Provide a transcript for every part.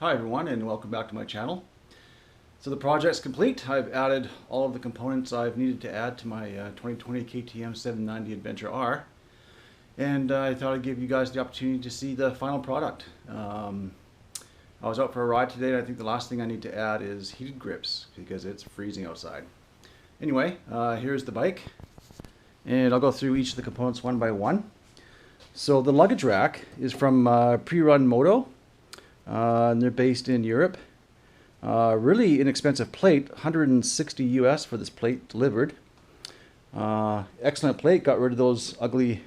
Hi everyone, and welcome back to my channel. So the project's complete. I've added all of the components I've needed to add to my 2020 KTM 790 Adventure R, and I thought I'd give you guys the opportunity to see the final product. I was out for a ride today, and I think the last thing I need to add is heated grips because it's freezing outside. Anyway, here's the bike, and I'll go through each of the components one by one. So the luggage rack is from Pre-Run Moto. And they're based in Europe. Really inexpensive plate, 160 US for this plate delivered. Excellent plate, got rid of those ugly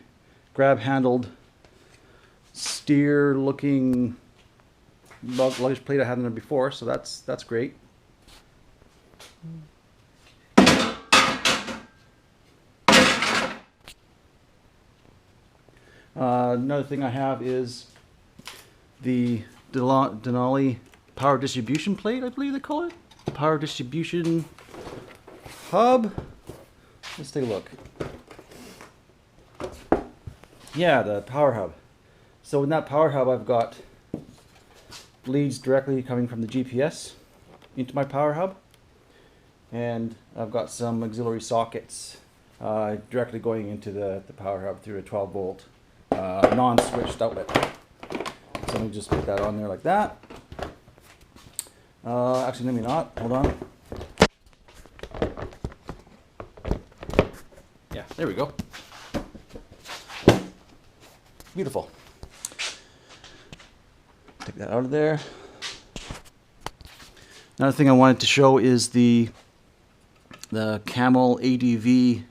grab-handled steer-looking luggage plate I had in there before, so that's great. Another thing I have is the Denali power distribution plate, I believe they call it. Power distribution hub. Let's take a look. Yeah, the power hub. So in that power hub, I've got leads directly coming from the GPS into my power hub, and I've got some auxiliary sockets directly going into the power hub through a 12 volt non-switched outlet. So let me just put that on there like that. Actually, let me not. Hold on. Yeah, there we go. Beautiful. Take that out of there. Another thing I wanted to show is the Camel ADV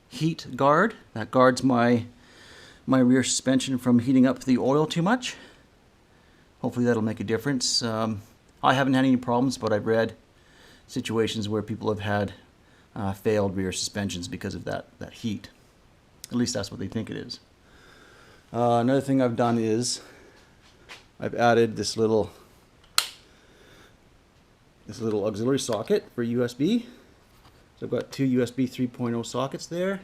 heat guard. That guards my rear suspension from heating up the oil too much. Hopefully that'll make a difference. I haven't had any problems, but I've read situations where people have had failed rear suspensions because of that heat. At least that's what they think it is. Another thing I've done is I've added this little auxiliary socket for USB. So I've got two USB 3.0 sockets there.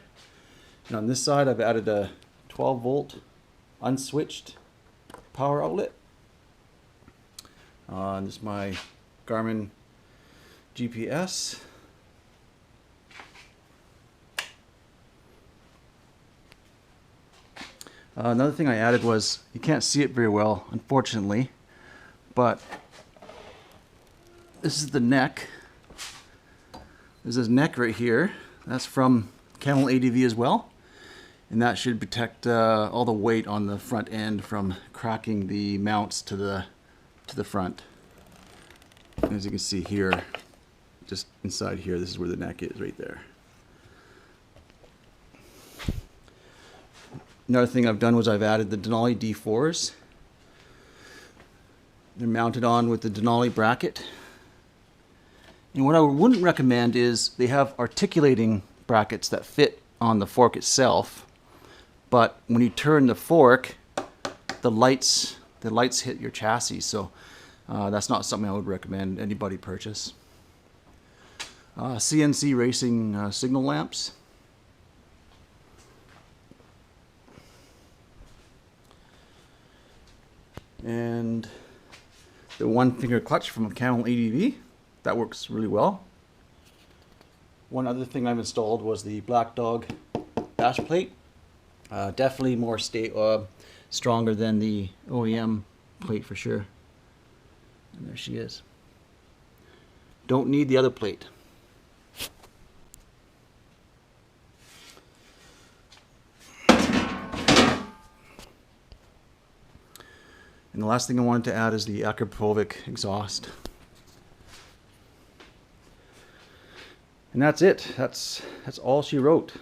And on this side I've added a 12 volt unswitched power outlet. This is my Garmin GPS. Another thing I added was, you can't see it very well, unfortunately, but this is the neck. There's this neck right here. That's from Camel ADV as well. And that should protect all the weight on the front end from cracking the mounts to the front. As you can see here, just inside here, this is where the neck is, right there. Another thing I've done was I've added the Denali D4s. They're mounted on with the Denali bracket. And what I wouldn't recommend is they have articulating brackets that fit on the fork itself, but when you turn the fork, the lights hit your chassis, so that's not something I would recommend anybody purchase. CNC racing signal lamps. And the one finger clutch from Camel ADV. That works really well. One other thing I've installed was the Black Dog dash plate. Definitely more stronger than the OEM plate for sure. And there she is. Don't need the other plate. And the last thing I wanted to add is the Akrapovic exhaust. And that's it. That's all she wrote.